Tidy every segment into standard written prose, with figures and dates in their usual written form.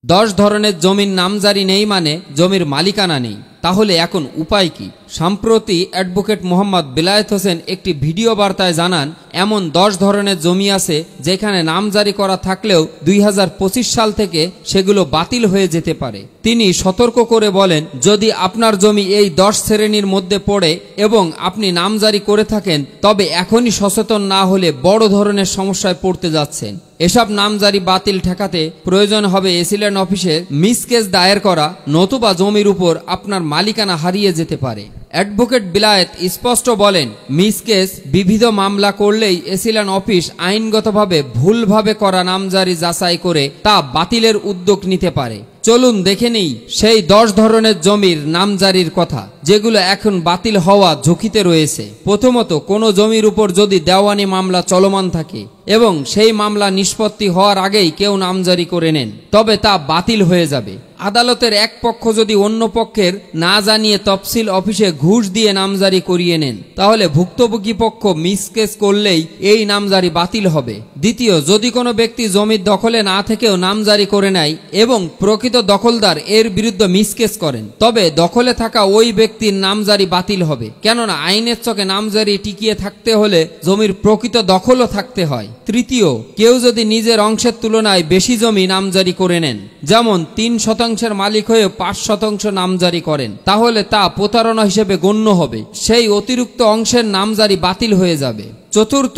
10 ধরনের জমির নামজারি নেই মানে জমির মালিকানা নেই। তাহলে এখন উপায় কি? সম্প্রতি অ্যাডভোকেট মোহাম্মদ বেলায়েত হোসেন একটি ভিডিও বার্তায় জানান, এমন 10 ধরনের জমি আছে যেখানে নামজারি করা থাকলেও 2025 সাল থেকে সেগুলো বাতিল হয়ে যেতে পারে। তিনি সতর্ক করে বলেন, যদি আপনার জমি এই 10 শ্রেণীর মধ্যে পড়ে এবং আপনি নামজারি করে থাকেন, তবে এখনই সচেতন না হলে বড় ধরনের সমস্যায় পড়তে যাচ্ছেন। এসব নামজারি বাতিল ঠেকাতে প্রয়োজন হবে এসিল্যান্ড অফিসে মিসকেস দায়ের করা, নতুবা জমির উপর আপনার মালিকানা হারিয়ে যেতে পারে। অ্যাডভোকেট বেলায়েত স্পষ্ট বলেন, মিসকেস বিবিধ মামলা করলেই এসিল্যান্ড অফিস আইনগতভাবে ভুলভাবে করা নামজারি যাচাই করে তা বাতিলের উদ্যোগ নিতে পারে। চলুন দেখে নেই সেই 10 ধরনের জমির নামজারির কথা, যেগুলো এখন বাতিল হওয়া ঝুঁকিতে রয়েছে। প্রথমত, কোনো জমির উপর যদি দেওয়ানি মামলা চলমান থাকে এবং সেই মামলা নিষ্পত্তি হওয়ার আগেই কেউ নামজারি করে নেন, তবে তা বাতিল হয়ে যাবে। আদালতের এক পক্ষ যদি অন্য পক্ষের না জানিয়ে তফসিল অফিসে ঘুষ দিয়ে নামজারি করিয়ে নেন, তাহলে ভুক্তভোগী পক্ষ মিসকেস করলেই এই নামজারি বাতিল হবে। দ্বিতীয়, যদি কোনো ব্যক্তি জমির দখলে না থেকেও নামজারি করে নেয় এবং প্রকৃত দখলদার এর বিরুদ্ধে মিসকেস করেন, তবে দখলে থাকা ওই ব্যক্তির নামজারি বাতিল হবে। কেননা আইনের চকে নামজারি টিকিয়ে থাকতে হলে জমির প্রকৃত দখলও থাকতে হয়। তৃতীয়, কেউ যদি নিজের অংশের তুলনায় বেশি জমি নামজারি করে নেন, যেমন 3% মালিক হয়ে 5% নামজারি করেন, তাহলে তা প্রতারণা হিসেবে গণ্য হবে। সেই অতিরিক্ত অংশের নামজারি বাতিল হয়ে যাবে। চতুর্থ,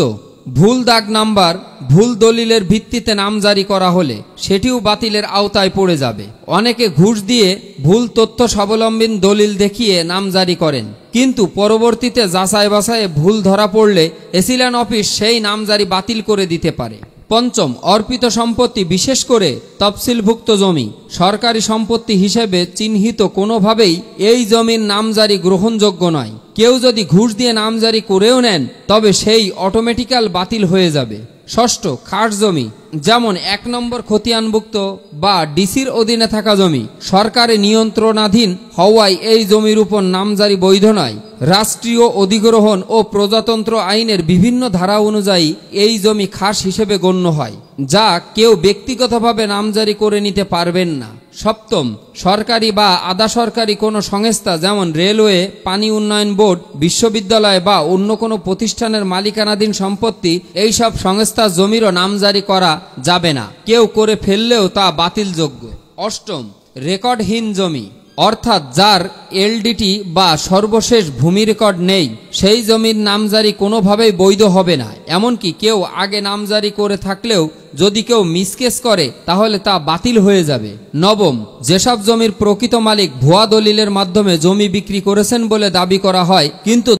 ভুল দাগ নাম্বার, ভুল দলিলের ভিত্তিতে নামজারি করা হলে সেটিও বাতিলের আওতায় পড়ে যাবে। অনেকে ঘুষ দিয়ে ভুল তথ্য স্বাবলম্বী দলিল দেখিয়ে নামজারি করেন, কিন্তু পরবর্তীতে যাচাই বাছাইয়ে ভুল ধরা পড়লে এসিল্যান্ড অফিস সেই নামজারি বাতিল করে দিতে পারে। পঞ্চম, অর্পিত সম্পত্তি, বিশেষ করে তফসিলভুক্ত জমি সরকারি সম্পত্তি হিসেবে চিহ্নিত কোনোভাবেই এই জমির নামজারি গ্রহণযোগ্য নয়। কেউ যদি ঘুষ দিয়ে নামজারি করেও নেন, তবে সেই অটোমেটিক্যাল বাতিল হয়ে যাবে। ষষ্ঠ, খাস জমি, যেমন 1 নম্বর খতিয়ানভুক্ত বা ডিসির অধীনে থাকা জমি সরকারের নিয়ন্ত্রণাধীন হওয়ায় এই জমির উপর নামজারি বৈধ নয়। রাষ্ট্রীয় অধিগ্রহণ ও প্রজাতন্ত্র আইনের বিভিন্ন ধারা অনুযায়ী এই জমি খাস হিসেবে গণ্য হয়, যা কেউ ব্যক্তিগতভাবে নামজারি করে নিতে পারবেন না। সপ্তম, সরকারি বা আধা সরকারি কোনো সংস্থা, যেমন রেলওয়ে, পানি উন্নয়ন বোর্ড, বিশ্ববিদ্যালয় বা অন্য কোনো প্রতিষ্ঠানের মালিকানাধীন সম্পত্তি, এই সব সংস্থার জমিরও নামজারি করা যাবে না। কেউ করে ফেললেও তা বাতিলযোগ্য। অষ্টম, রেকর্ডহীন জমি, অর্থাৎ যার এলডিটি বা সর্বশেষ ভূমি রেকর্ড নেই, সেই জমির নামজারি কোনোভাবেই বৈধ হবে না। এমনকি কেউ আগে নামজারি করে থাকলেও যদি কেউ মিসকেস করে, তাহলে তা বাতিল হয়ে যাবে। নবম, যেসব জমির প্রকৃত মালিক ভুয়া দলিলের মাধ্যমে জমি বিক্রি করেছেন বলে দাবি করা হয়, কিন্তু